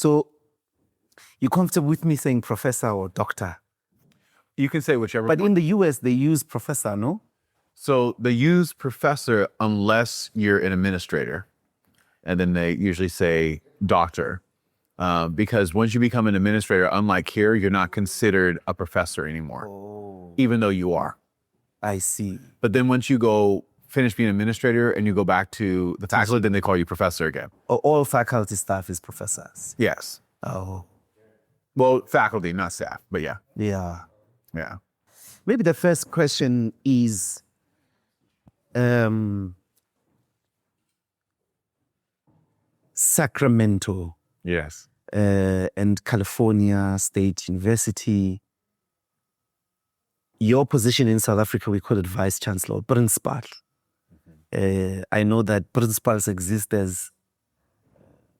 So you're comfortable with me saying professor or doctor? You can say whichever. But in the US, they use professor, no? So they use professor unless you're an administrator. And then they usually say doctor. Because once you become an administrator, unlike here, you're not considered a professor anymore, even though you are. I see. But then once you go finish being an administrator and you go back to the faculty, then they call you professor again. All faculty staff is professors. Yes. Oh, Well, faculty, not staff, but yeah. yeah. Yeah. Maybe the first question is, Sacramento Yes. and California State University. Your position in South Africa, we call it Vice Chancellor, principal. I know that principals exist as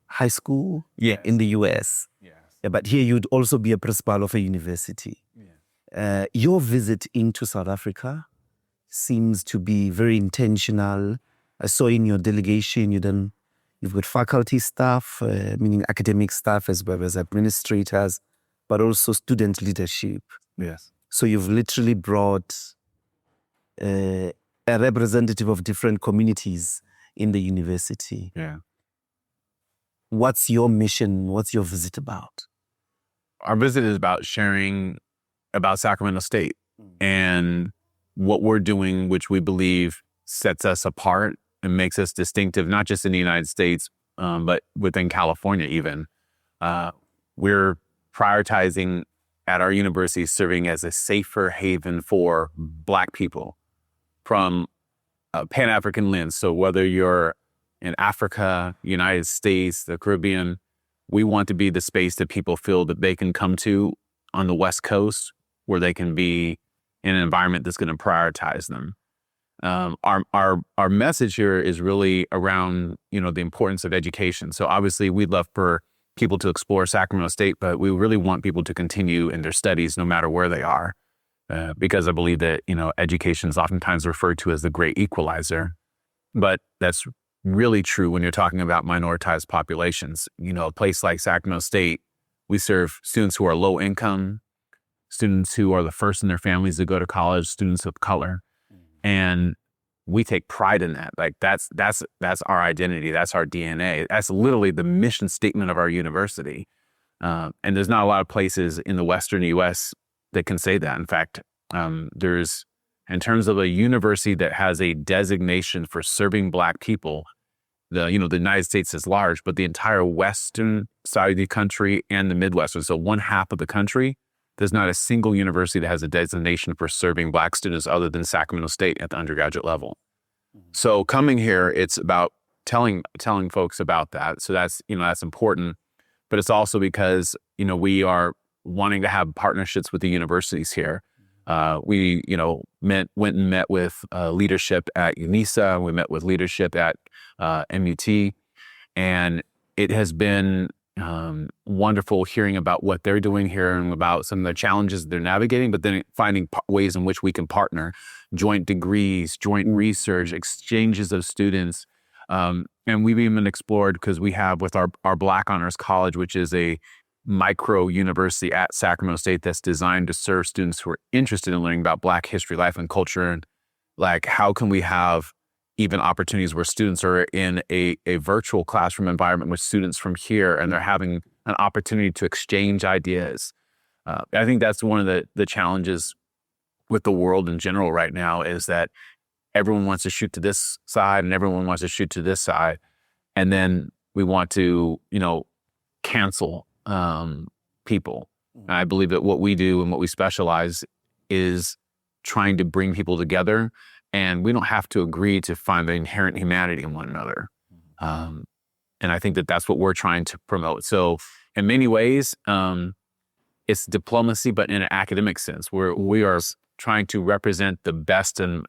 high school in the US. Yes. Yeah, but here you'd also be a principal of a university. Your visit into South Africa seems to be very intentional. I saw in your delegation, you've got faculty staff, meaning academic staff as well as administrators, but also student leadership. Yes. So you've literally brought a representative of different communities in the university. Yeah. What's your mission? What's your visit about? Our visit is about sharing about Sacramento State and what we're doing, which we believe sets us apart and makes us distinctive, not just in the United States, but within California even. We're prioritizing at our university serving as a safer haven for Black people from a Pan-African lens. So whether you're in Africa, United States, the Caribbean, we want to be the space that people feel that they can come to on the West Coast where they can be in an environment that's going to prioritize them. Our message here is really around, the importance of education. So obviously we'd love for people to explore Sacramento State, but we really want people to continue in their studies no matter where they are. Because I believe that, education is oftentimes referred to as the great equalizer, but that's really true when you're talking about minoritized populations. A place like Sacramento State, we serve students who are low income, students who are the first in their families to go to college, students of color. And we take pride in that. Like that's our identity. That's our DNA. That's literally the mission statement of our university. And there's not a lot of places in the Western US that can say that. In fact, there's, in terms of a university that has a designation for serving Black people, the United States is large, but the entire Western side of the country and the Midwestern, so one half of the country, there's not a single university that has a designation for serving Black students other than Sacramento State at the undergraduate level. So coming here, it's about telling folks about that. So that's, that's important, but it's also because, we are wanting to have partnerships with the universities here. We, went and met with leadership at UNISA. We met with leadership at MUT, and it has been wonderful hearing about what they're doing here and about some of the challenges they're navigating, but then finding ways in which we can partner, joint degrees, joint research, exchanges of students. And we've even explored, because we have with our Black Honors College, which is a micro university at Sacramento State that's designed to serve students who are interested in learning about Black history, life, and culture. And like, how can we have even opportunities where students are in a virtual classroom environment with students from here, and they're having an opportunity to exchange ideas. I think that's one of the challenges with the world in general right now, is that everyone wants to shoot to this side and everyone wants to shoot to this side. And then we want to, cancel people. And I believe that what we do and what we specialize is trying to bring people together, and we don't have to agree to find the inherent humanity in one another. And I think that that's what we're trying to promote. So in many ways, it's diplomacy, but in an academic sense, where we are trying to represent the best and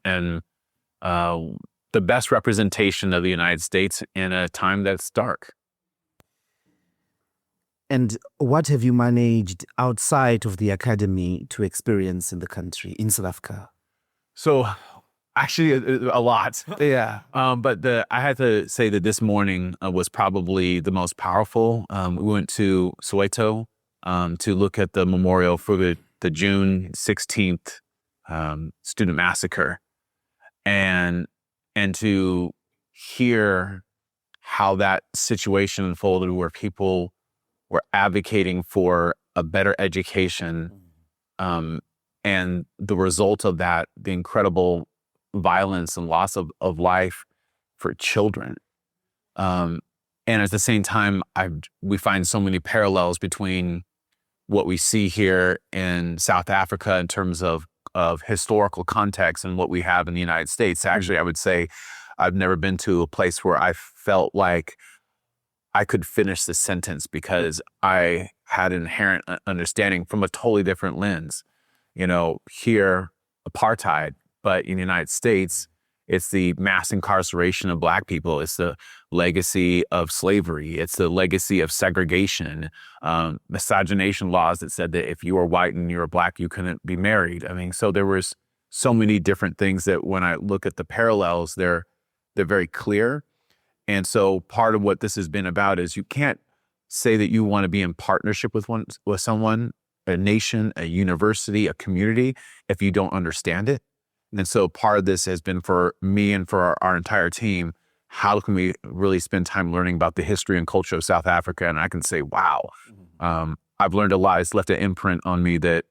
the best representation of the United States in a time that's dark. And what have you managed outside of the academy to experience in the country, in South Africa? So Actually, a lot. Yeah. But I had to say that this morning was probably the most powerful. We went to Soweto to look at the memorial for the June 16th student massacre, and to hear how that situation unfolded, where people were advocating for a better education, and the result of that, the incredible violence and loss of life for children. And at the same time, we find so many parallels between what we see here in South Africa in terms of historical context and what we have in the United States. Actually, I would say I've never been to a place where I felt like I could finish the sentence because I had an inherent understanding from a totally different lens. Here, apartheid, but in the United States, it's the mass incarceration of Black people. It's the legacy of slavery. It's the legacy of segregation, miscegenation laws that said that if you were white and you were Black, you couldn't be married. I mean, so there was so many different things that when I look at the parallels, they're very clear. And so part of what this has been about is you can't say that you want to be in partnership with someone, a nation, a university, a community, if you don't understand it. And so part of this has been for me and for our entire team, how can we really spend time learning about the history and culture of South Africa? And I can say, wow, I've learned a lot. It's left an imprint on me that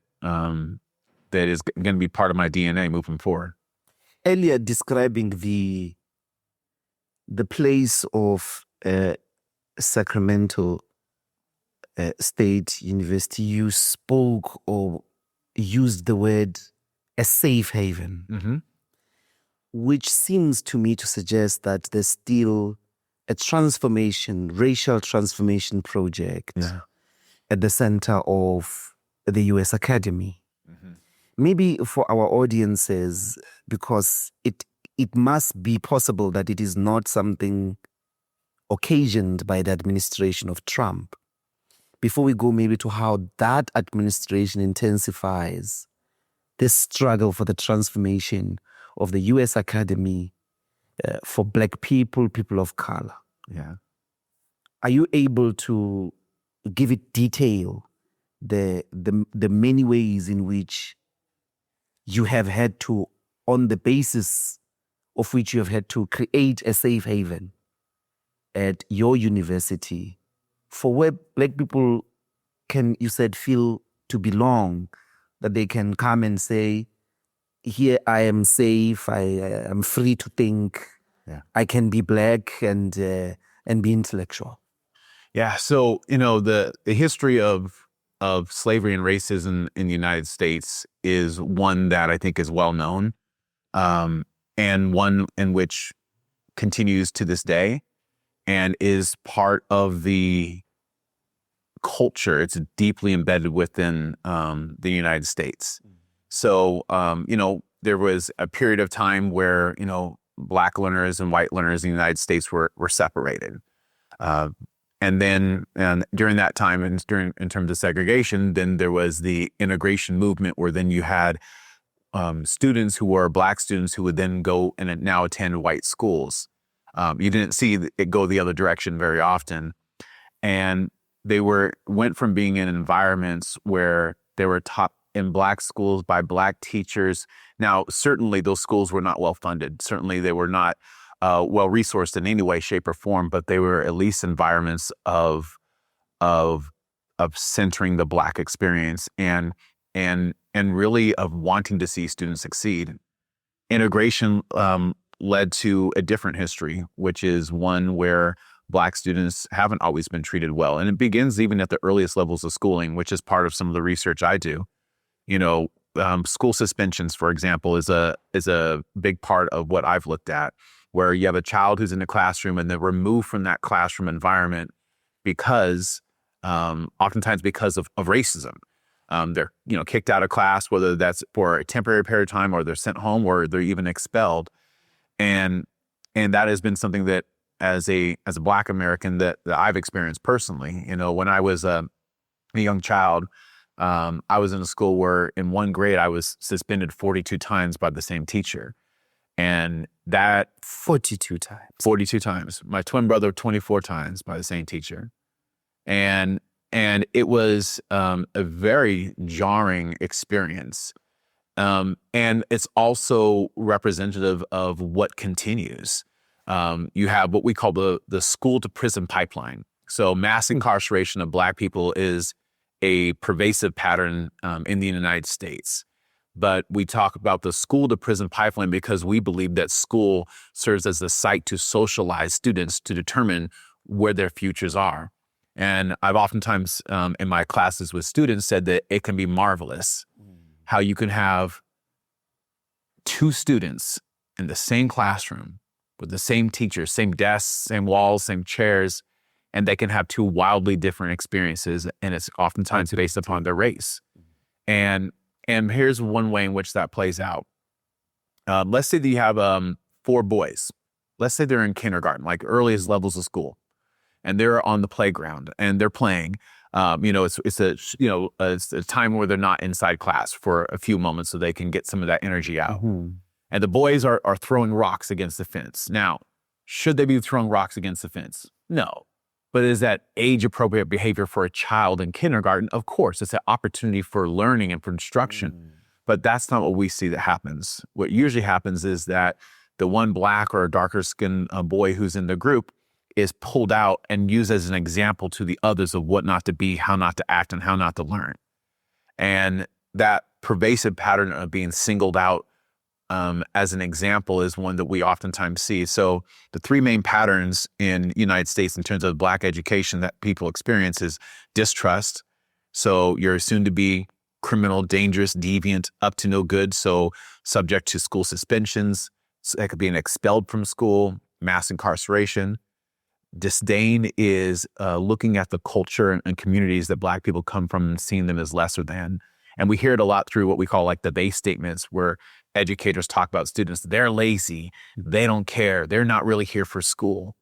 is going to be part of my DNA moving forward. Earlier describing the place of Sacramento State University, you spoke or used the word a safe haven, which seems to me to suggest that there's still a racial transformation project at the center of the U.S. Academy. Maybe for our audiences, because it must be possible that it is not something occasioned by the administration of Trump. Before we go maybe to how that administration intensifies this struggle for the transformation of the U.S. Academy for Black people, people of color. Yeah. Are you able to give it detail, the many ways in which you have had to, on the basis of which you have had to create a safe haven at your university for where Black people can, you said, feel to belong, that they can come and say, here I am safe, I am free to think, I can be Black and be intellectual? Yeah, so, the history of slavery and racism in the United States is one that I think is well known, and one in which continues to this day and is part of the culture. It's deeply embedded within the United States. So, there was a period of time where, Black learners and white learners in the United States were separated. And then during that time, and in terms of segregation, then there was the integration movement, where then you had students who were Black students who would then go and now attend white schools. You didn't see it go the other direction very often. And they went from being in environments where they were taught in Black schools by Black teachers. Now, certainly those schools were not well funded. Certainly they were not well resourced in any way, shape, or form, but they were at least environments of centering the Black experience and really of wanting to see students succeed. Integration led to a different history, which is one where Black students haven't always been treated well. And it begins even at the earliest levels of schooling, which is part of some of the research I do. School suspensions, for example, is a big part of what I've looked at, where you have a child who's in the classroom and they're removed from that classroom environment because, oftentimes because of racism. They're, kicked out of class, whether that's for a temporary period of time or they're sent home or they're even expelled. And that has been something that as a Black American that I've experienced personally. When I was a young child, I was in a school where in one grade I was suspended 42 times by the same teacher. And that 42 times. 42 times. My twin brother 24 times by the same teacher. And it was a very jarring experience. And it's also representative of what continues. You have what we call the school to prison pipeline. So mass incarceration of Black people is a pervasive pattern in the United States. But we talk about the school to prison pipeline because we believe that school serves as the site to socialize students to determine where their futures are. And I've oftentimes in my classes with students said that it can be marvelous how you can have two students in the same classroom with the same teacher, same desks, same walls, same chairs, and they can have two wildly different experiences, and it's oftentimes based upon their race. And here's one way in which that plays out. Let's say that you have 4 boys. Let's say they're in kindergarten, like earliest levels of school, and they're on the playground and they're playing. It's a time where they're not inside class for a few moments so they can get some of that energy out. And the boys are throwing rocks against the fence. Now, should they be throwing rocks against the fence? No. But is that age-appropriate behavior for a child in kindergarten? Of course, it's an opportunity for learning and for instruction. But that's not what we see that happens. What usually happens is that the one Black or a darker skinned boy who's in the group is pulled out and used as an example to the others of what not to be, how not to act, and how not to learn. And that pervasive pattern of being singled out as an example is one that we oftentimes see. So the 3 main patterns in the United States in terms of Black education that people experience is distrust. So you're assumed to be criminal, dangerous, deviant, up to no good. So subject to school suspensions. So that could be expelled from school, mass incarceration. Disdain is looking at the culture and communities that Black people come from and seeing them as lesser than. And we hear it a lot through what we call like the base statements, where educators talk about students, they're lazy, they don't care, they're not really here for school.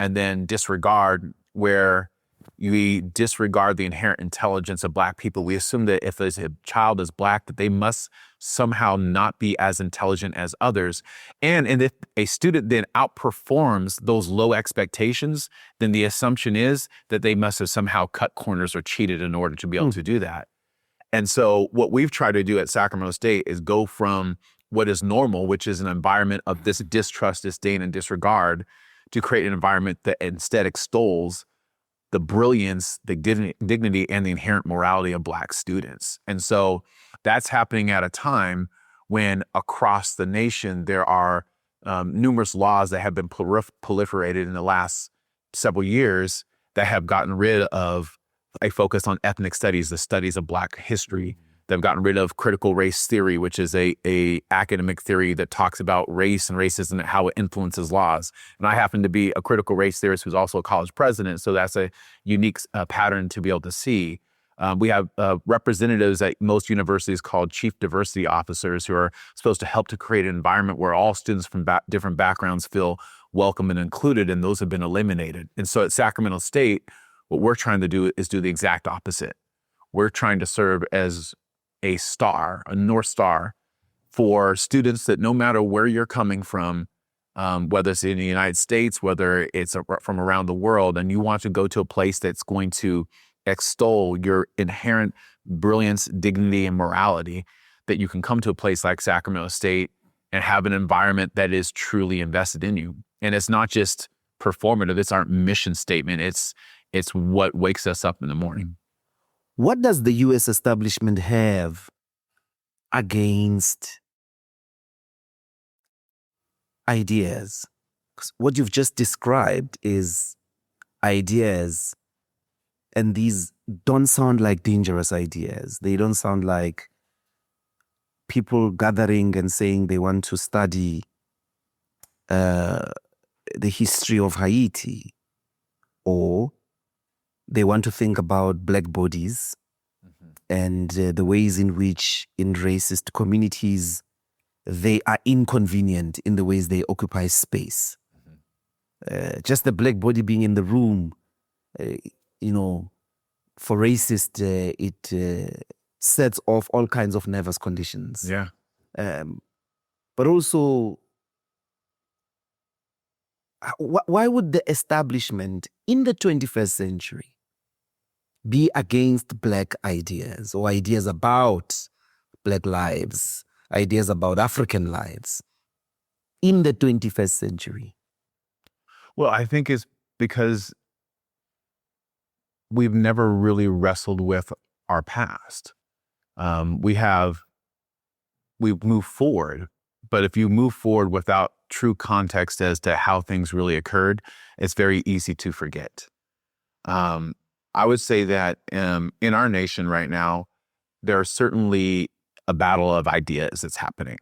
And then disregard, where we disregard the inherent intelligence of Black people. We assume that if a child is Black, that they must somehow not be as intelligent as others. And if a student then outperforms those low expectations, then the assumption is that they must have somehow cut corners or cheated in order to be able to do that. And so what we've tried to do at Sacramento State is go from what is normal, which is an environment of this distrust, disdain, and disregard, to create an environment that instead extols the brilliance, the dignity, and the inherent morality of Black students. And so that's happening at a time when across the nation there are numerous laws that have been proliferated in the last several years that have gotten rid of a focus on ethnic studies, the studies of Black history. They've gotten rid of critical race theory, which is a academic theory that talks about race and racism and how it influences laws. And I happen to be a critical race theorist who's also a college president, so that's a unique pattern to be able to see. We have representatives at most universities called chief diversity officers, who are supposed to help to create an environment where all students from different backgrounds feel welcome and included, and those have been eliminated. And so at Sacramento State, what we're trying to do is do the exact opposite. We're trying to serve as a star, a North Star, for students that no matter where you're coming from, whether it's in the United States, whether it's from around the world, and you want to go to a place that's going to extol your inherent brilliance, dignity, and morality, that you can come to a place like Sacramento State and have an environment that is truly invested in you. And it's not just performative, it's our mission statement. It's what wakes us up in the morning. What does the U.S. establishment have against ideas? 'Cause what you've just described is ideas, and these don't sound like dangerous ideas. They don't sound like people gathering and saying they want to study the history of Haiti, or they want to think about Black bodies and the ways in which in racist communities they are inconvenient in the ways they occupy space. Just the Black body being in the room, for racist, it sets off all kinds of nervous conditions. Yeah. But also why would the establishment in the 21st century be against Black ideas or ideas about Black lives, ideas about African lives in the 21st century? Well, I think it's because we've never really wrestled with our past. We've moved forward, but if you move forward without true context as to how things really occurred, it's very easy to forget. I would say that in our nation right now, there's certainly a battle of ideas that's happening.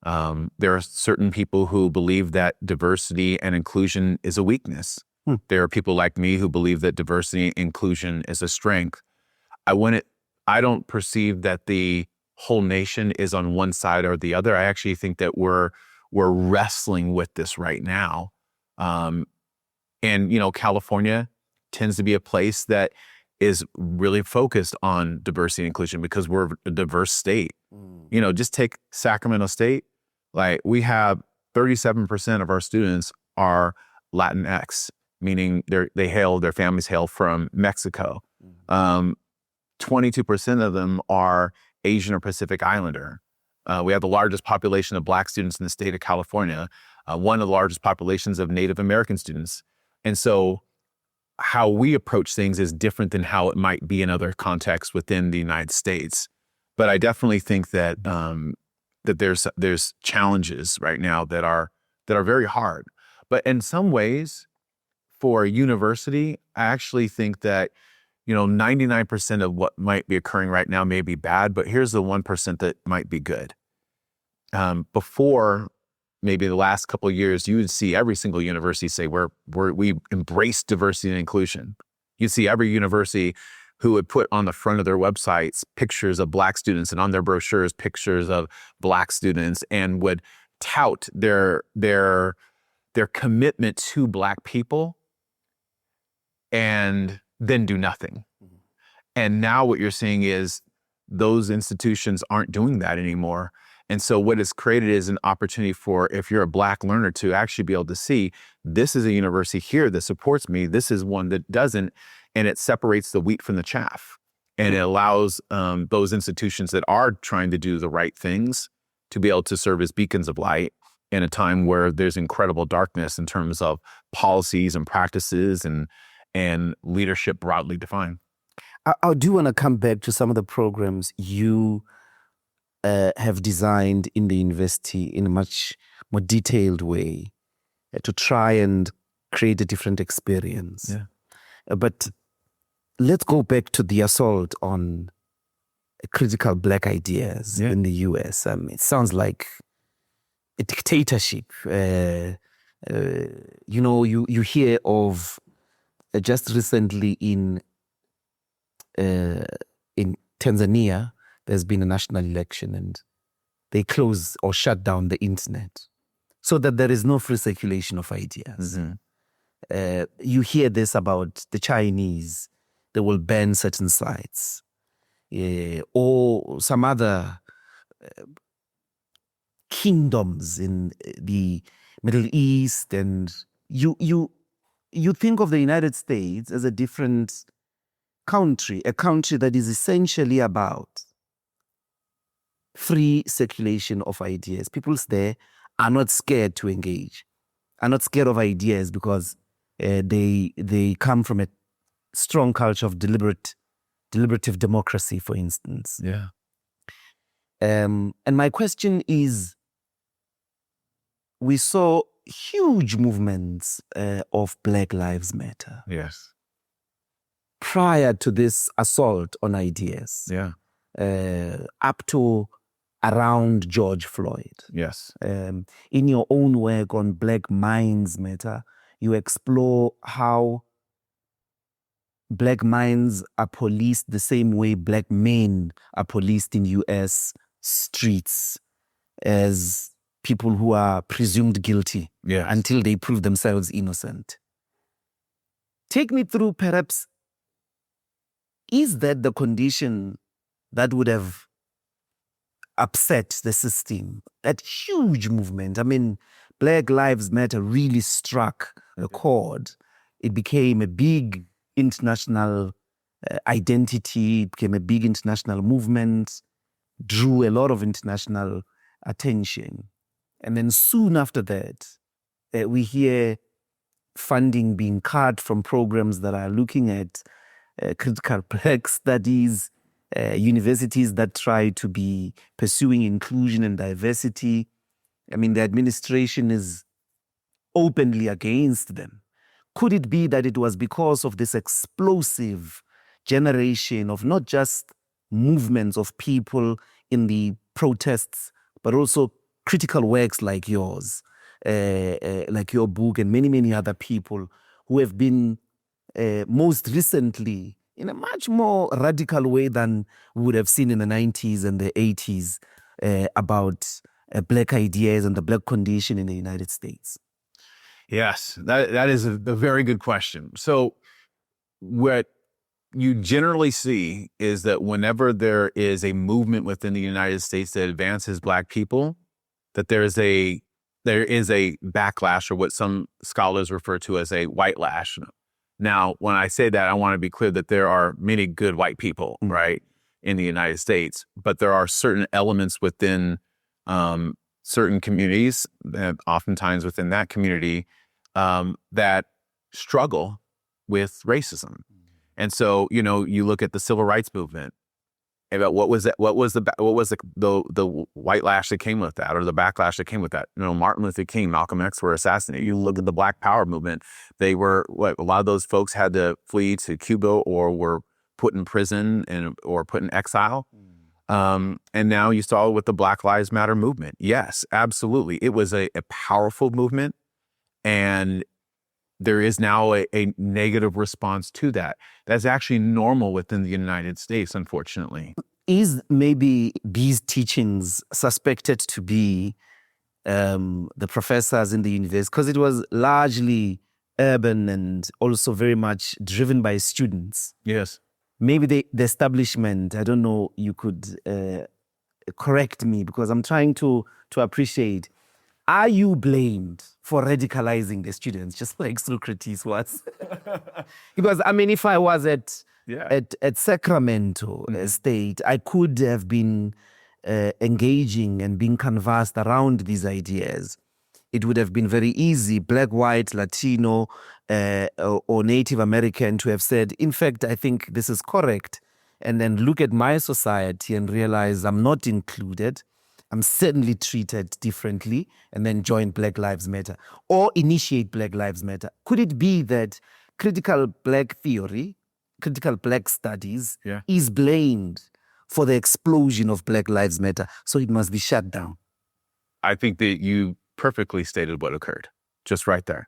There are certain people who believe that diversity and inclusion is a weakness. There are people like me who believe that diversity and inclusion is a strength. I don't perceive that the whole nation is on one side or the other. I actually think that we're wrestling with this right now. And, California tends to be a place that is really focused on diversity and inclusion because we're a diverse state. Just take Sacramento State. Like, we have 37% of our students are Latinx, meaning their families hail from Mexico. 22% of them are Asian or Pacific Islander. We have the largest population of Black students in the state of California, one of the largest populations of Native American students. And so how we approach things is different than how it might be in other contexts within the United States. But I definitely think that that there's challenges right now that are very hard. But in some ways, for a university, I actually think that 99% of what might be occurring right now may be bad, but here's the 1% that might be good. Before maybe the last couple of years, you would see every single university say we embrace diversity and inclusion. You'd see every university who would put on the front of their websites pictures of Black students and on their brochures pictures of Black students, and would tout their commitment to Black people and then do nothing. And now what you're seeing is those institutions aren't doing that anymore. And so what it's created is an opportunity for, if you're a Black learner, to actually be able to see, this is a university here that supports me, this is one that doesn't, and it separates the wheat from the chaff. And it allows those institutions that are trying to do the right things to be able to serve as beacons of light in a time where there's incredible darkness in terms of policies and practices and leadership broadly defined. I do want to come back to some of the programs you have designed in the university in a much more detailed way to try and create a different experience. Yeah. But let's go back to the assault on critical Black ideas in the US. It sounds like a dictatorship. You hear of just recently in Tanzania, there's been a national election and they close or shut down the internet so that there is no free circulation of ideas. You hear this about the Chinese, they will ban certain sites, or some other kingdoms in the Middle East. And you think of the United States as a different country, a country that is essentially about free circulation of ideas. People there are not scared to engage, are not scared of ideas because they come from a strong culture of deliberative democracy, for instance. Yeah. And my question is, we saw huge movements of Black Lives Matter Yes. prior to this assault on ideas, Yeah. up to around George Floyd. Yes. In your own work on Black Minds Matter, you explore how Black minds are policed the same way Black men are policed in US streets as people who are presumed guilty Yes. until they prove themselves innocent. Take me through, perhaps, is that the condition that would have upset the system? That huge movement. I mean, Black Lives Matter really struck a chord. It became a big international identity, it became a big international movement, drew a lot of international attention. And then soon after that, we hear funding being cut from programs that are looking at critical Black studies, universities that try to be pursuing inclusion and diversity. I mean, the administration is openly against them. Could it be that it was because of this explosive generation of not just movements of people in the protests, but also critical works like yours, like your book and many, many other people who have been most recently in a much more radical way than we would have seen in the 90s and the 80s about Black ideas and the Black condition in the United States? Yes, that is a very good question. So what you generally see is that whenever there is a movement within the United States that advances Black people, that there is a backlash, or what some scholars refer to as a white lash. Now, when I say that, I want to be clear that there are many good white people, right, in the United States, but there are certain elements within certain communities, that oftentimes within that community, that struggle with racism. And so, you look at the civil rights movement. About what was the white lash that came with that, or the backlash that came with that? Martin Luther King, Malcolm X were assassinated. You look at the Black Power movement; they were a lot of those folks had to flee to Cuba or were put in prison or put in exile. And now you saw with the Black Lives Matter movement. Yes, absolutely, it was a powerful movement, and there is now a negative response to that. That's actually normal within the United States, unfortunately. Is maybe these teachings suspected to be the professors in the university, because it was largely urban and also very much driven by students? Yes. Maybe the establishment, I don't know, you could correct me, because I'm trying to appreciate. Are you blamed for radicalizing the students, just like Socrates was? Because, I mean, if I was at Sacramento State, I could have been engaging and being conversed around these ideas. It would have been very easy, Black, white, Latino, or Native American, to have said, in fact, I think this is correct. And then look at my society and realize I'm not included. I'm certainly treated differently, and then join Black Lives Matter or initiate Black Lives Matter. Could it be that critical Black theory, critical Black studies is blamed for the explosion of Black Lives Matter, so it must be shut down? I think that you perfectly stated what occurred, just right there.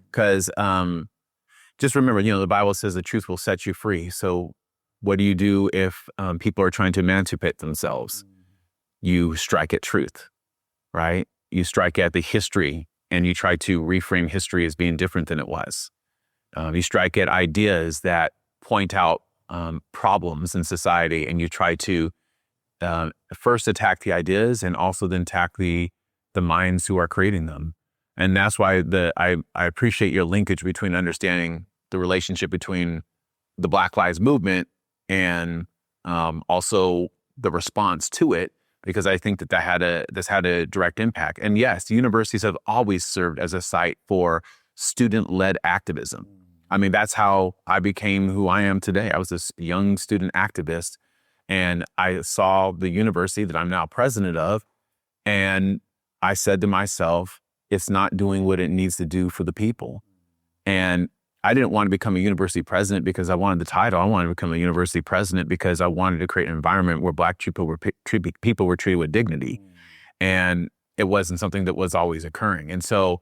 Because just remember, the Bible says the truth will set you free. So what do you do if people are trying to emancipate themselves? You strike at truth, right? You strike at the history, and you try to reframe history as being different than it was. You strike at ideas that point out problems in society, and you try to first attack the ideas and also then attack the minds who are creating them. And that's why I appreciate your linkage between understanding the relationship between the Black Lives Movement and also the response to it, because I think that this had a direct impact. And yes, the universities have always served as a site for student-led activism. I mean, that's how I became who I am today. I was this young student activist, and I saw the university that I'm now president of, and I said to myself, it's not doing what it needs to do for the people. And I didn't want to become a university president because I wanted the title. I wanted to become a university president because I wanted to create an environment where Black people were treated with dignity. And it wasn't something that was always occurring. And so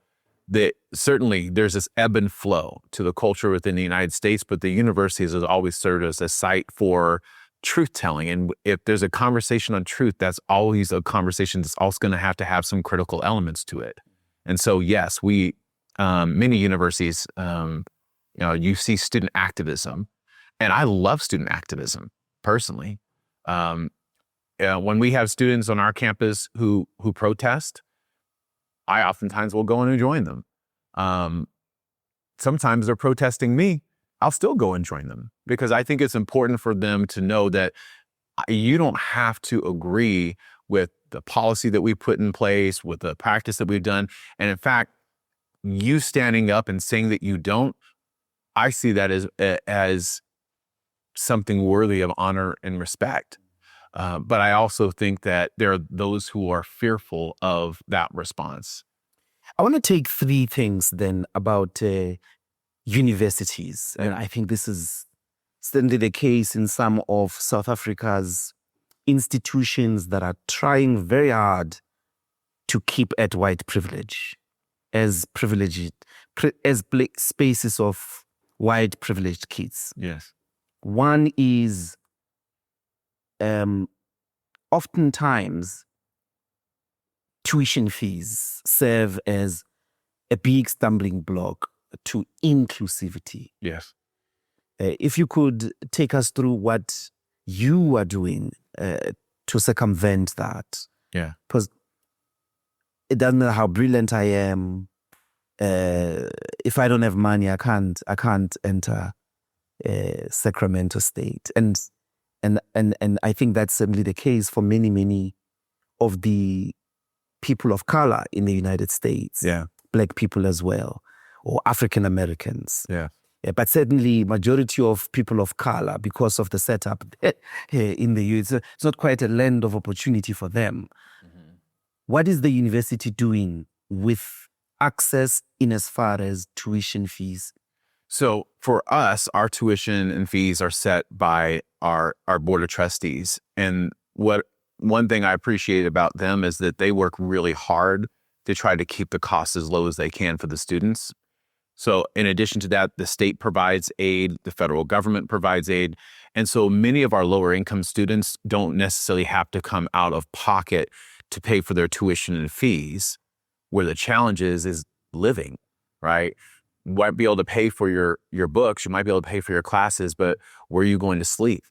certainly there's this ebb and flow to the culture within the United States, but the universities has always served as a site for truth-telling. And if there's a conversation on truth, that's always a conversation that's also going to have some critical elements to it. And so, yes, many universities, you see student activism, and I love student activism personally. When we have students on our campus who protest, I oftentimes will go in and join them. Sometimes they're protesting me. I'll still go and join them because I think it's important for them to know that you don't have to agree with the policy that we put in place, with the practice that we've done. And in fact, you standing up and saying that you don't, I see that as something worthy of honor and respect. But I also think that there are those who are fearful of that response. I want to take three things then about universities. And I think this is certainly the case in some of South Africa's institutions that are trying very hard to keep at white privilege as spaces of white privileged kids. Yes. One is oftentimes tuition fees serve as a big stumbling block to inclusivity. Yes. If you could take us through what you are doing to circumvent that. Yeah. Because it doesn't matter how brilliant I am. If I don't have money, I can't enter Sacramento State. And I think that's certainly the case for many of the people of color in the United States. Yeah. Black people as well, or African Americans. Yeah. But certainly majority of people of color, because of the setup in the US, it's not quite a land of opportunity for them. Mm-hmm. What is the university doing with access in as far as tuition fees? So for us, our tuition and fees are set by our board of trustees. And one thing I appreciate about them is that they work really hard to try to keep the costs as low as they can for the students. So in addition to that, the state provides aid, the federal government provides aid. And so many of our lower income students don't necessarily have to come out of pocket to pay for their tuition and fees, where the challenge is living, right? You might be able to pay for your books, you might be able to pay for your classes, but where are you going to sleep?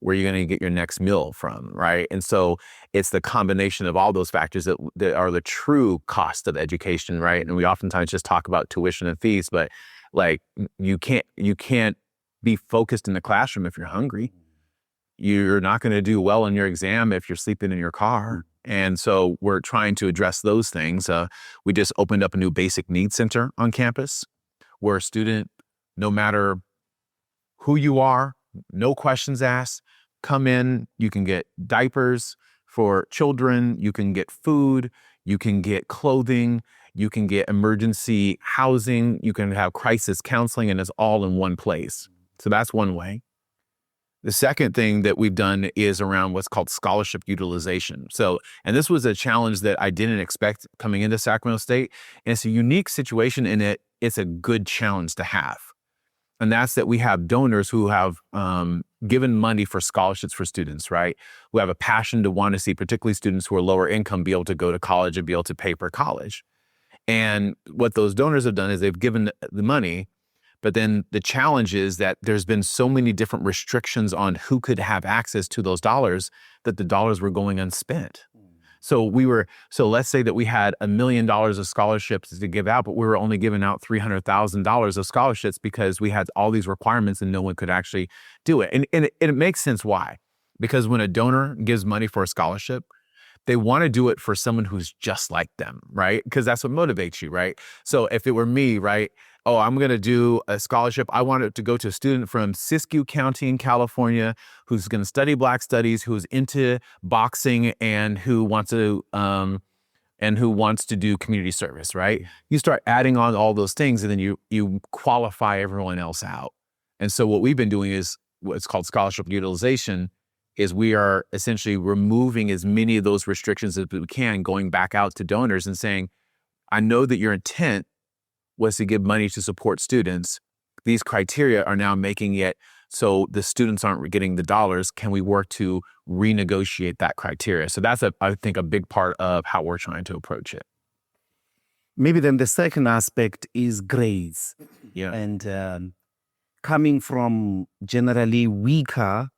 Where are you going to get your next meal from, right? And so it's the combination of all those factors that are the true cost of education, right? And we oftentimes just talk about tuition and fees, but like you can't be focused in the classroom if you're hungry. You're not going to do well in your exam if you're sleeping in your car. And so we're trying to address those things. We just opened up a new basic needs center on campus where a student, no matter who you are, no questions asked, come in, you can get diapers for children, you can get food, you can get clothing, you can get emergency housing, you can have crisis counseling, and it's all in one place. So that's one way. The second thing that we've done is around what's called scholarship utilization. So, and this was a challenge that I didn't expect coming into Sacramento State. And it's a unique situation in it. It's a good challenge to have. And that's that we have donors who have given money for scholarships for students, right? Who have a passion to want to see particularly students who are lower income be able to go to college and be able to pay for college. And what those donors have done is they've given the money, but then the challenge is that there's been so many different restrictions on who could have access to those dollars that the dollars were going unspent. So let's say that we had $1 million of scholarships to give out, but we were only giving out $300,000 of scholarships because we had all these requirements and no one could actually do it. And it makes sense why. Because when a donor gives money for a scholarship, they want to do it for someone who's just like them, right? Because that's what motivates you, right? So if it were me, right? Oh, I'm going to do a scholarship. I want it to go to a student from Siskiyou County in California who's going to study Black studies, who's into boxing, and who wants to do community service, right? You start adding on all those things, and then you qualify everyone else out. And so what we've been doing is what's called scholarship utilization. Is we are essentially removing as many of those restrictions as we can, going back out to donors and saying, I know that your intent was to give money to support students. These criteria are now making it so the students aren't getting the dollars. Can we work to renegotiate that criteria? So that's, I think, a big part of how we're trying to approach it. Maybe then the second aspect is grades. Yeah. And coming from generally weaker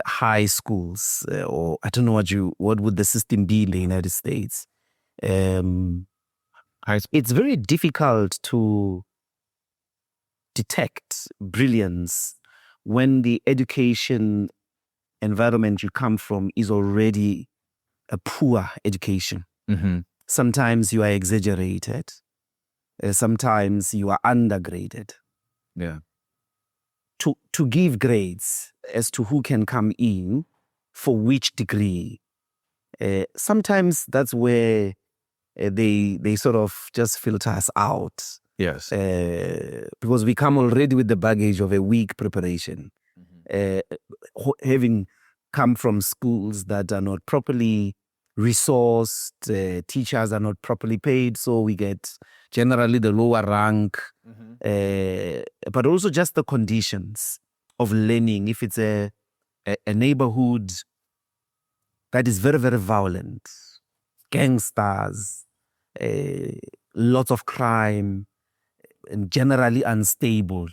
high schools, or I don't know what would the system be in the United States. High school. It's very difficult to detect brilliance when the education environment you come from is already a poor education. Mm-hmm. Sometimes you are exaggerated. Sometimes you are undergraded. Yeah. To give grades as to who can come in for which degree, sometimes that's where they sort of just filter us out. Yes. Because we come already with the baggage of a weak preparation. Having come from schools that are not properly resourced, teachers are not properly paid, so we get generally the lower rank, but also just the conditions of learning. If it's a neighborhood that is very, very violent, gangsters, lots of crime, and generally unstable,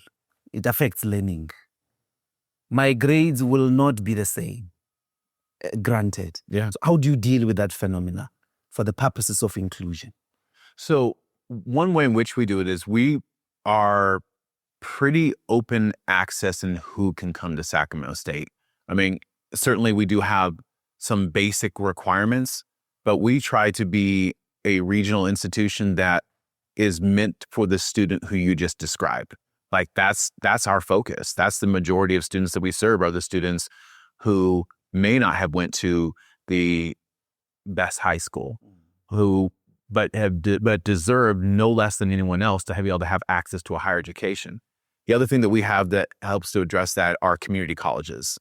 it affects learning. My grades will not be the same, granted. Yeah. So how do you deal with that phenomena for the purposes of inclusion? So one way in which we do it is we are pretty open access in who can come to Sacramento State. I mean, certainly we do have some basic requirements, but we try to be a regional institution that is meant for the student who you just described. Like that's our focus. That's the majority of students that we serve are the students who may not have went to the best high school, but deserve no less than anyone else to be able to have access to a higher education. The other thing that we have that helps to address that are community colleges,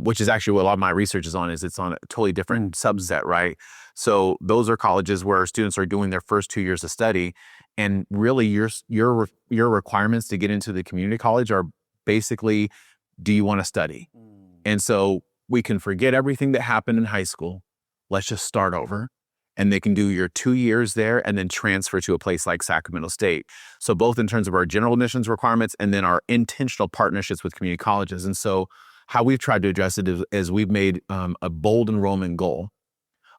which is actually what a lot of my research is on. Is it's on a totally different subset, right? So those are colleges where students are doing their first 2 years of study, and really your requirements to get into the community college are basically, do you want to study? And so we can forget everything that happened in high school. Let's just start over. And they can do your 2 years there and then transfer to a place like Sacramento State. So both in terms of our general admissions requirements and then our intentional partnerships with community colleges. And so how we've tried to address it is we've made a bold enrollment goal.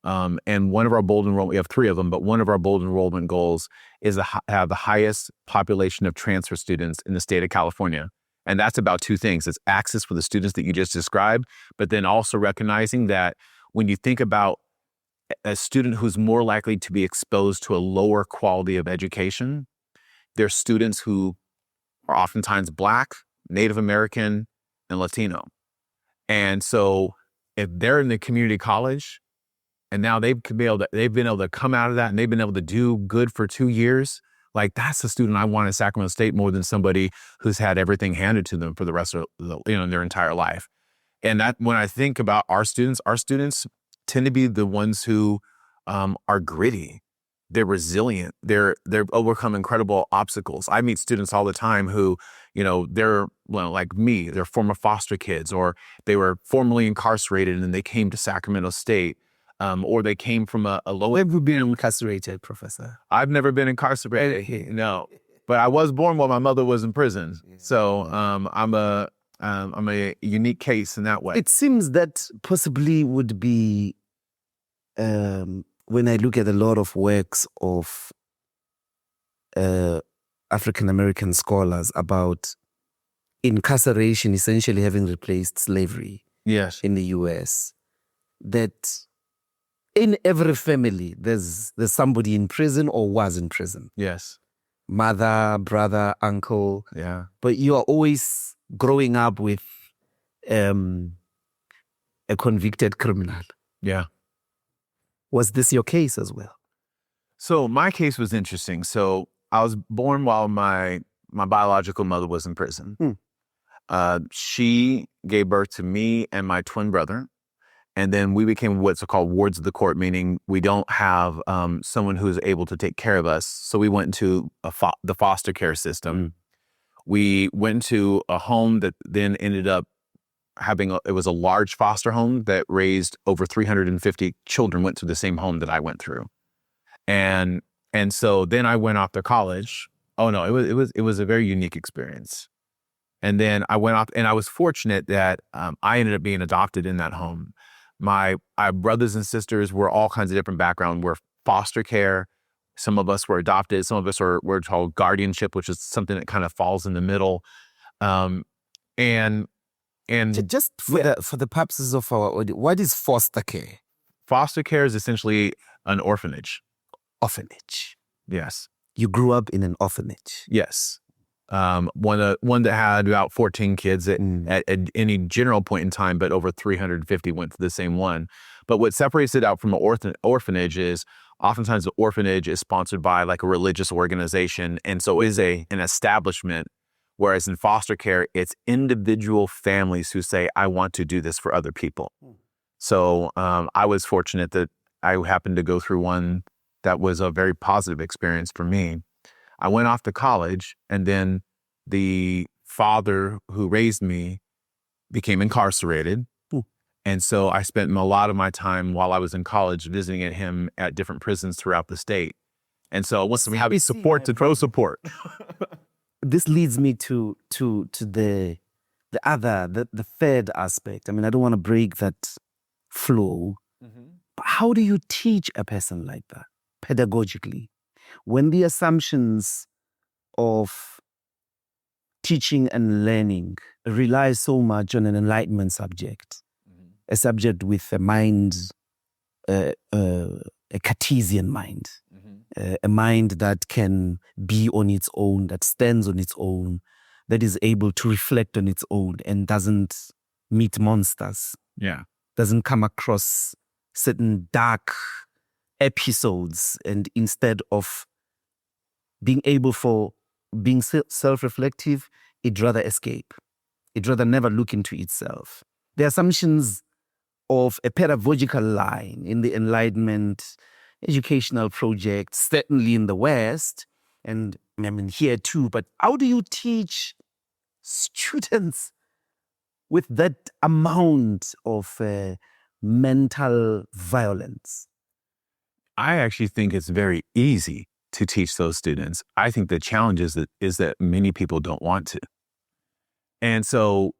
And one of our bold enrollment, we have 3 of them, but one of our bold enrollment goals is to have the highest population of transfer students in the state of California. And that's about 2 things. It's access for the students that you just described, but then also recognizing that when you think about a student who's more likely to be exposed to a lower quality of education, they're students who are oftentimes Black, Native American, and Latino. And so if they're in the community college and now they've been able to come out of that and they've been able to do good for 2 years, like that's the student I want in Sacramento State more than somebody who's had everything handed to them for the rest of their entire life. And that when I think about our students tend to be the ones who are gritty. They're resilient. They're overcome incredible obstacles. I meet students all the time who, they're like me. They're former foster kids, or they were formerly incarcerated and they came to Sacramento State, or they came from a low. Have you been incarcerated, Professor? I've never been incarcerated. No, but I was born while my mother was in prison. So I'm a unique case in that way. It seems that possibly would be, when I look at a lot of works of African-American scholars about incarceration essentially having replaced slavery in the US, that in every family there's somebody in prison or was in prison. Yes. Mother, brother, uncle. Yeah. But you are always growing up with a convicted criminal. Yeah. Was this your case as well? So my case was interesting. So I was born while my biological mother was in prison. She gave birth to me and my twin brother. And then we became what's called wards of the court, meaning we don't have someone who's able to take care of us. So we went into the foster care system. We went to a home that then ended up it was a large foster home that raised over 350 children went to the same home that I went through. And so then I went off to college. Oh no, it was a very unique experience. And then I went off, and I was fortunate that I ended up being adopted in that home. My brothers and sisters were all kinds of different backgrounds. We're foster care, Some of us were adopted. Some of us were called guardianship, which is something that kind of falls in the middle. And Just for the purposes of our audience, what is foster care? foster care is essentially an orphanage. Orphanage. Yes. You grew up in an orphanage. Yes. One that had about 14 kids at any general point in time, but over 350 went to the same one. But what separates it out from an orphanage is oftentimes the orphanage is sponsored by like a religious organization. And so is an establishment. Whereas in foster care, it's individual families who say, I want to do this for other people. So I was fortunate that I happened to go through one that was a very positive experience for me. I went off to college, and then the father who raised me became incarcerated. And so I spent a lot of my time while I was in college visiting him at different prisons throughout the state. And so once we have support to throw support. This leads me to the third aspect. I mean, I don't want to break that flow. But how do you teach a person like that pedagogically when the assumptions of teaching and learning rely so much on an enlightenment subject, a subject with a mind, a Cartesian mind, a mind that can be on its own, that stands on its own, that is able to reflect on its own and doesn't meet monsters, doesn't come across certain dark episodes, and instead of being able for being self-reflective, it'd rather escape. It'd rather never look into itself. The assumptions of a pedagogical line in the Enlightenment educational project, certainly in the West, and I mean here too, but how do you teach students with that amount of mental violence? I actually think it's very easy to teach those students. I think the challenge is that many people don't want to. And so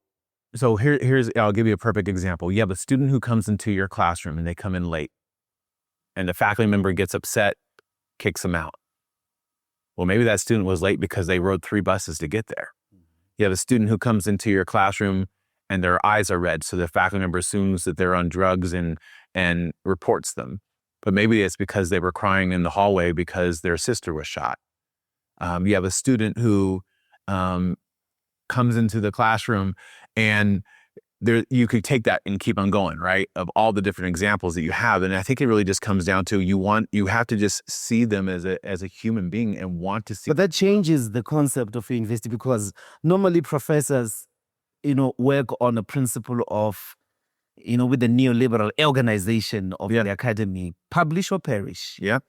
here's, I'll give you a perfect example. You have a student who comes into your classroom and they come in late, and the faculty member gets upset, kicks them out. Well, maybe that student was late because they rode 3 buses to get there. You have a student who comes into your classroom and their eyes are red, so the faculty member assumes that they're on drugs and reports them. But maybe it's because they were crying in the hallway because their sister was shot. You have a student who comes into the classroom, and you could take that and keep on going, right? Of all the different examples that you have. And I think it really just comes down to you have to just see them as a human being and want to see. But that changes the concept of university, because normally professors, work on a principle of, with the neoliberal organization of the academy, publish or perish. Yeah.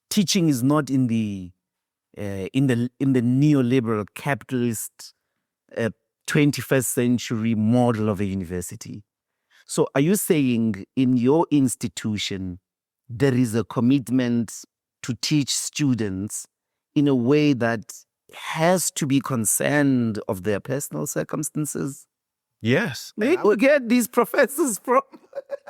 Teaching is not in the neoliberal capitalist 21st century model of a university. So are you saying in your institution there is a commitment to teach students in a way that has to be concerned of their personal circumstances? Yes. Where do you get these professors from?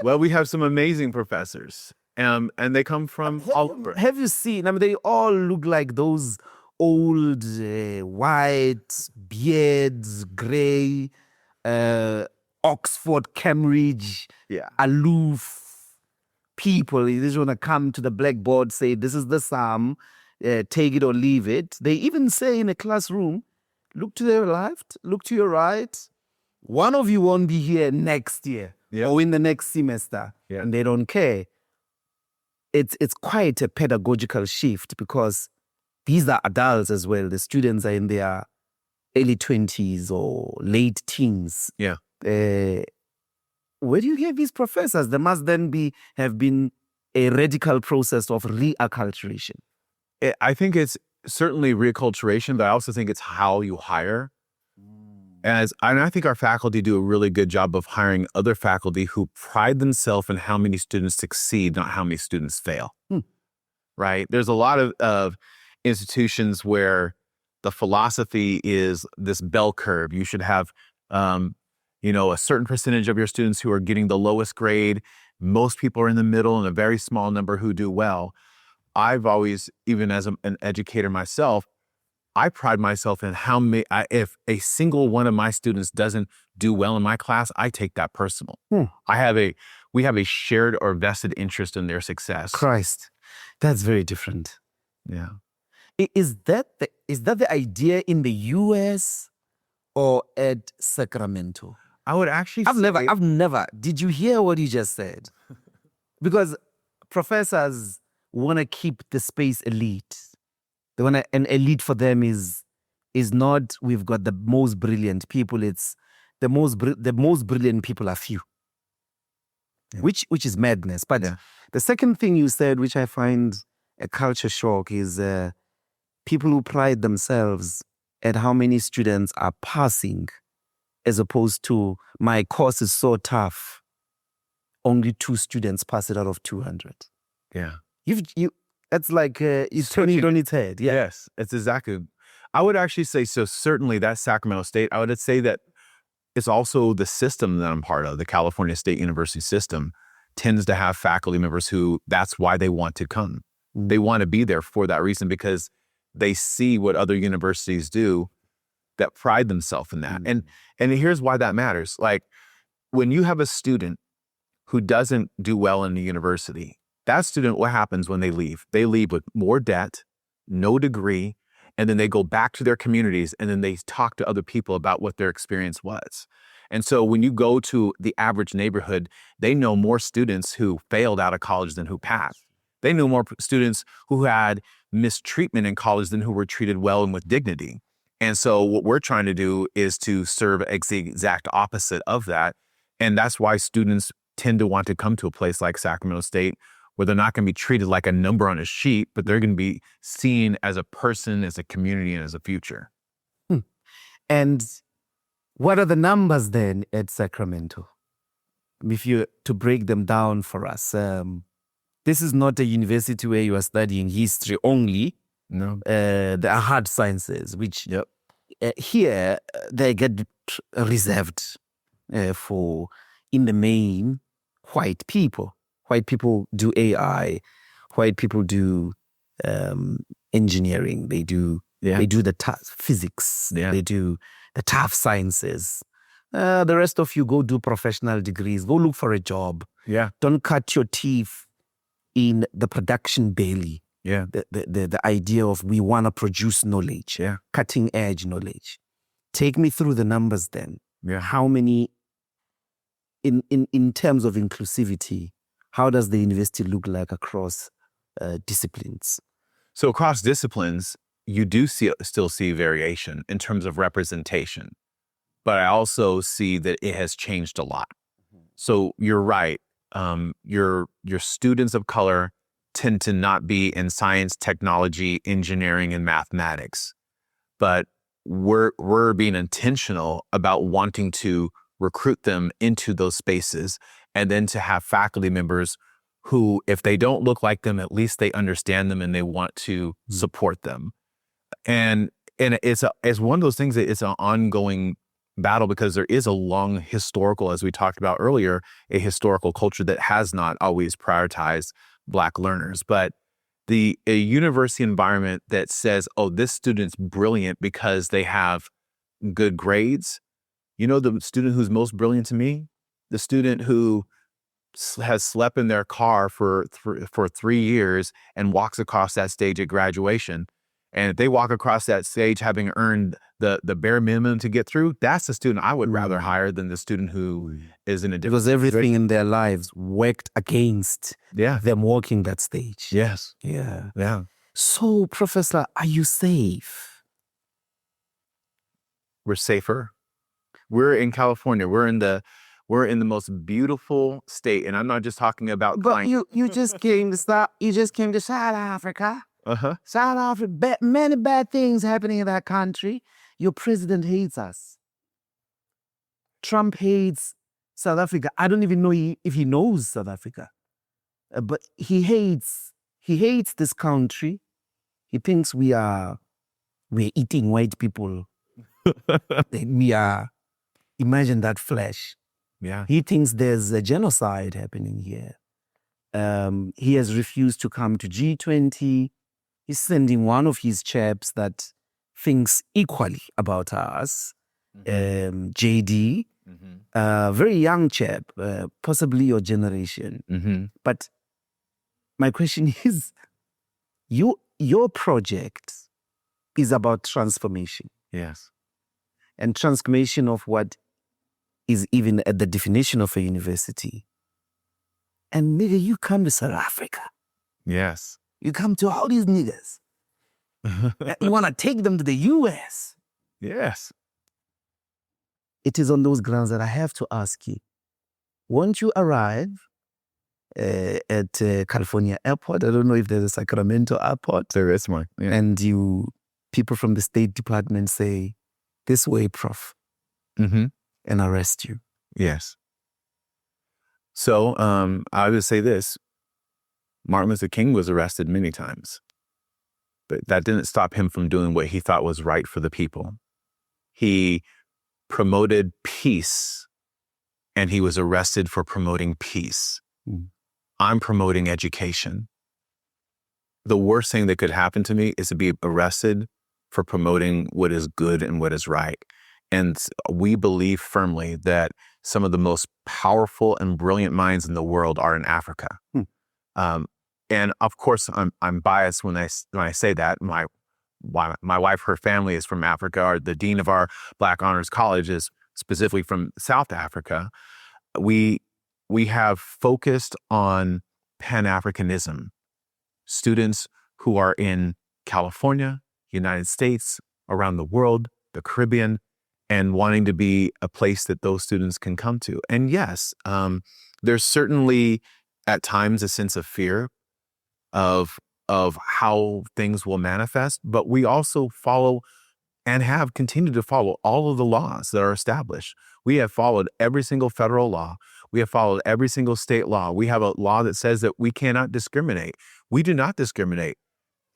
Well, we have some amazing professors, and they come from all over. Have you seen? I mean, they all look like those old, white, beards, gray, Oxford, Cambridge, aloof people. They just want to come to the blackboard, say, this is the psalm, take it or leave it. They even say in a classroom, look to your left, look to your right. One of you won't be here next year or in the next semester, and they don't care. It's quite a pedagogical shift, because these are adults as well. The students are in their early 20s or late teens. Yeah. Where do you get these professors? There must then have been a radical process of reacculturation. I think it's certainly reacculturation, but I also think it's how you hire. And I think our faculty do a really good job of hiring other faculty who pride themselves in how many students succeed, not how many students fail. Right? There's a lot of institutions where the philosophy is this bell curve. You should have, a certain percentage of your students who are getting the lowest grade. Most people are in the middle, and a very small number who do well. I've always, even as an educator myself, I pride myself in how many, if a single one of my students doesn't do well in my class, I take that personal. We have a shared or vested interest in their success. Christ, that's very different. Yeah. Is that the idea in the US or at Sacramento? I would actually I've never. Did you hear what he just said? Because professors want to keep the space elite. They want an elite for them is not we've got the most brilliant people. It's the most brilliant people are few. Yeah. Which is madness. But the second thing you said, which I find a culture shock, is people who pride themselves at how many students are passing, as opposed to my course is so tough, only 2 students pass it out of 200. Yeah. That's like you turn it on its head. Yeah. Yes, it's exactly. I would actually say, so certainly that's Sacramento State. I would say that it's also the system that I'm part of, the California State University system, tends to have faculty members who that's why they want to come. They want to be there for that reason, because they see what other universities do that pride themselves in that. And here's why that matters. Like, when you have a student who doesn't do well in the university, that student, what happens when they leave? They leave with more debt, no degree, and then they go back to their communities, and then they talk to other people about what their experience was. And so when you go to the average neighborhood, they know more students who failed out of college than who passed. They know more students who had mistreatment in college than who were treated well and with dignity. And so what we're trying to do is to serve the exact opposite of that. And that's why students tend to want to come to a place like Sacramento State, where they're not going to be treated like a number on a sheet, but they're going to be seen as a person, as a community, and as a future. And what are the numbers then at Sacramento? If you to break them down for us, this is not a university where you are studying history only. No. There are hard sciences, which here they get reserved for, in the main, white people. White people do AI. White people do engineering. They do the physics. Yeah. They do the tough sciences. The rest of you go do professional degrees. Go look for a job. Yeah. Don't cut your teeth in the production belly. Yeah. The idea of we want to produce knowledge. Yeah. Cutting edge knowledge. Take me through the numbers then. Yeah. How many, in terms of inclusivity, how does the university look like across disciplines? So across disciplines, you do still see variation in terms of representation, but I also see that it has changed a lot. So you're right. Your students of color tend to not be in science, technology, engineering, and mathematics, but we're being intentional about wanting to recruit them into those spaces, and then to have faculty members who, if they don't look like them, at least they understand them and they want to support them. And it's one of those things that it's an ongoing battle, because there is a long historical, as we talked about earlier, a historical culture that has not always prioritized Black learners. But a university environment that says, oh, this student's brilliant because they have good grades. You know, the student who's most brilliant to me, the student who has slept in their car for 3 years and walks across that stage at graduation. And if they walk across that stage having earned the bare minimum to get through, that's the student I would rather hire than the student who is in a different. Because everything in their lives worked against them walking that stage. Yes. Yeah. Yeah. So, Professor, are you safe? We're safer. We're in California. We're in the most beautiful state, and I'm not just talking about. But you just came to South Africa. South Africa, many bad things happening in that country. Your president hates us. Trump hates South Africa. I don't even know if he knows South Africa, but he hates this country. He thinks we're eating white people. We are. Imagine that flesh. Yeah. He thinks there's a genocide happening here. He has refused to come to G20. He's sending one of his chaps that thinks equally about us, JD, very young chap, possibly your generation. But my question is, your project is about transformation. Yes. And transformation of what is even at the definition of a university. And nigga, you come to South Africa. Yes. You come to all these niggas. You want to take them to the US. Yes. It is on those grounds that I have to ask you, won't you arrive at California Airport? I don't know if there's a Sacramento Airport. There is one. Yeah. And people from the State Department say, this way, Prof, and arrest you. Yes. So I would say this. Martin Luther King was arrested many times, but that didn't stop him from doing what he thought was right for the people. He promoted peace, and he was arrested for promoting peace. I'm promoting education. The worst thing that could happen to me is to be arrested for promoting what is good and what is right. And we believe firmly that some of the most powerful and brilliant minds in the world are in Africa. And of course, I'm biased when I say that. My wife, her family is from Africa. Or the dean of our Black Honors College is specifically from South Africa. We have focused on Pan-Africanism. Students who are in California, United States, around the world, the Caribbean, and wanting to be a place that those students can come to. And yes, there's certainly at times a sense of fear of how things will manifest, but we also follow and have continued to follow all of the laws that are established. We have followed every single federal law. We have followed every single state law. We have a law that says that we cannot discriminate. We do not discriminate.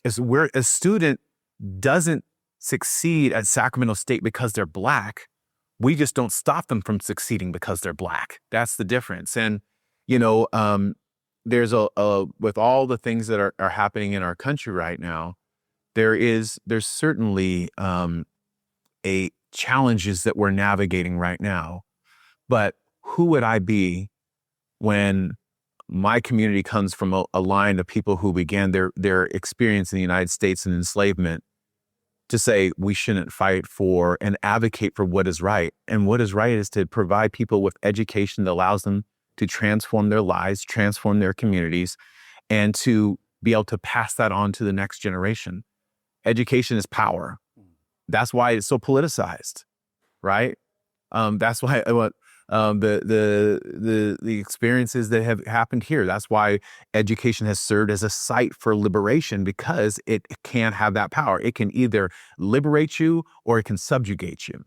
A student doesn't succeed at Sacramento State because they're Black. We just don't stop them from succeeding because they're Black. That's the difference. And, there's with all the things that are happening in our country right now, there's certainly a challenges that we're navigating right now. But who would I be when my community comes from a line of people who began their experience in the United States in enslavement to say we shouldn't fight for and advocate for what is right? And what is right is to provide people with education that allows them to transform their lives, transform their communities, and to be able to pass that on to the next generation. Education is power. That's why it's so politicized, right? That's why the experiences that have happened here. That's why education has served as a site for liberation, because it can have that power. It can either liberate you or it can subjugate you.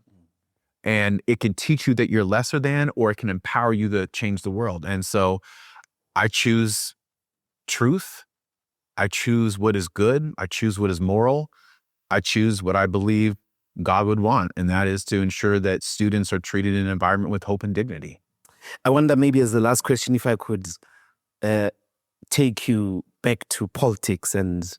And it can teach you that you're lesser than, or it can empower you to change the world. And so I choose truth. I choose what is good. I choose what is moral. I choose what I believe God would want, and that is to ensure that students are treated in an environment with hope and dignity. I wonder, maybe as the last question, if I could take you back to politics, and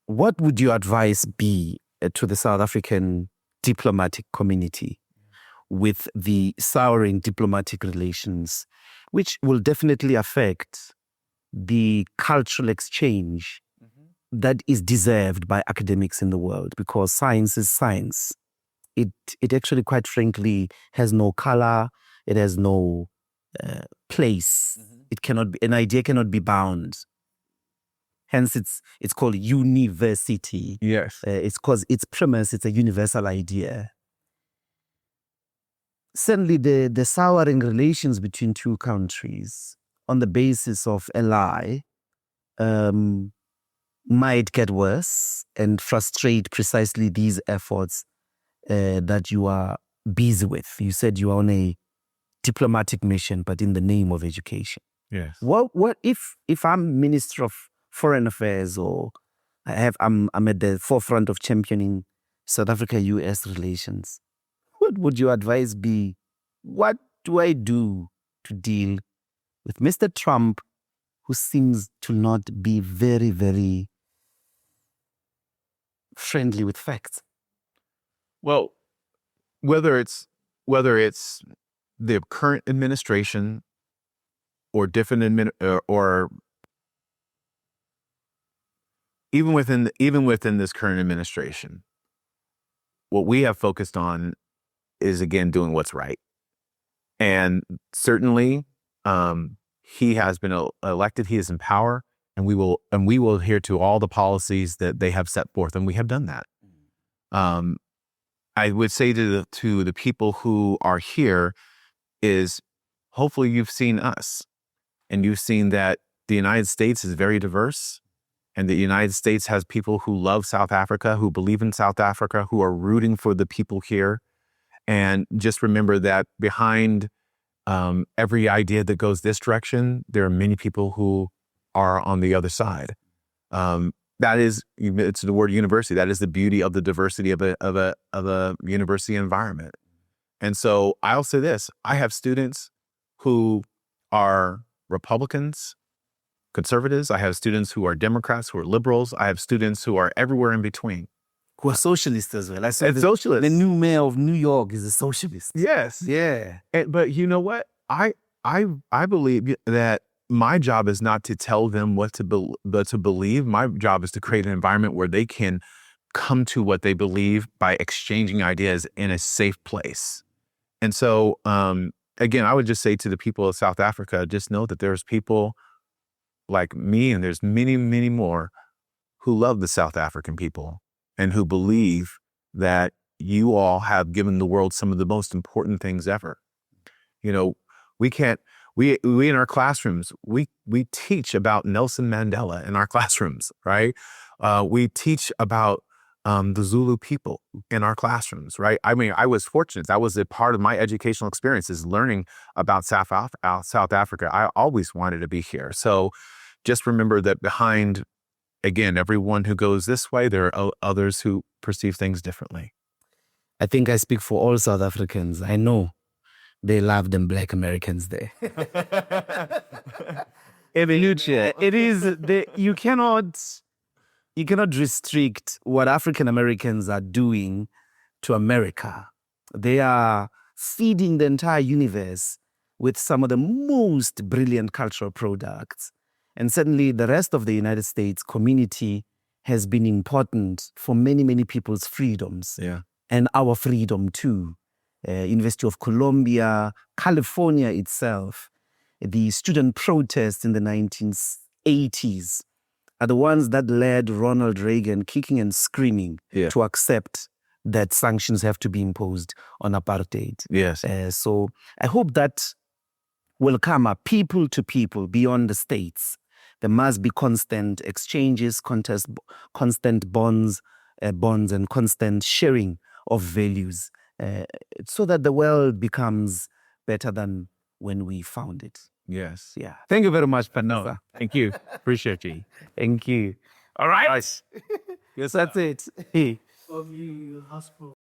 what would your advice be to the South African diplomatic community with the souring diplomatic relations, which will definitely affect the cultural exchange that is deserved by academics in the world? Because science is science. It actually, quite frankly, has no color. It has no place. It cannot be, an idea cannot be bound. Hence, it's called university. Yes. It's because its premise, it's a universal idea. Certainly, the souring relations between two countries on the basis of a lie might get worse and frustrate precisely these efforts that you are busy with. You said you are on a diplomatic mission, but in the name of education. Yes. What if I'm Minister of Foreign Affairs, or I'm at the forefront of championing South Africa-US relations? What would your advice be? What do I do to deal with Mr. Trump, who seems to not be very, very friendly with facts? Well, whether it's the current administration or different or even within this current administration, what we have focused on is, again, doing what's right. And certainly, he has been elected. He is in power, and we will adhere to all the policies that they have set forth, and we have done that. I would say to the people who are here is, hopefully you've seen us, and you've seen that the United States is very diverse, and the United States has people who love South Africa, who believe in South Africa, who are rooting for the people here. And just remember that behind every idea that goes this direction, there are many people who are on the other side. It's the word university. That is the beauty of the diversity of a university environment. And so I'll say this: I have students who are Republicans, conservatives. I have students who are Democrats, who are liberals. I have students who are everywhere in between. Who are socialists as well. I saw Socialists. The new mayor of New York is a socialist. Yes. Yeah. But you know what? I believe that my job is not to tell them what to believe. My job is to create an environment where they can come to what they believe by exchanging ideas in a safe place. And so, again, I would just say to the people of South Africa, just know that there's people like me, and there's many, many more who love the South African people and who believe that you all have given the world some of the most important things ever. You know, we in our classrooms, we teach about Nelson Mandela in our classrooms, right? We teach about the Zulu people in our classrooms, right? I mean, I was fortunate. That was a part of my educational experience, is learning about South Africa. I always wanted to be here. So just remember that behind, again, everyone who goes this way, there are others who perceive things differently. I think I speak for all South Africans. I know they love them Black Americans there. It is, you cannot restrict what African Americans are doing to America. They are feeding the entire universe with some of the most brilliant cultural products. And certainly the rest of the United States community has been important for many, many people's freedoms. Yeah. And our freedom too. University of Columbia, California itself, the student protests in the 1980s are the ones that led Ronald Reagan kicking and screaming to accept that sanctions have to be imposed on apartheid. Yes. So I hope that will come up people to people beyond the states. There must be constant exchanges, constant bonds and constant sharing of values, so that the world becomes better than when we found it. Yes. Yeah. Thank you very much, Panasa. Thank you. Appreciate you. Thank you. All right. Nice. Yes, that's it. Of you, hospital.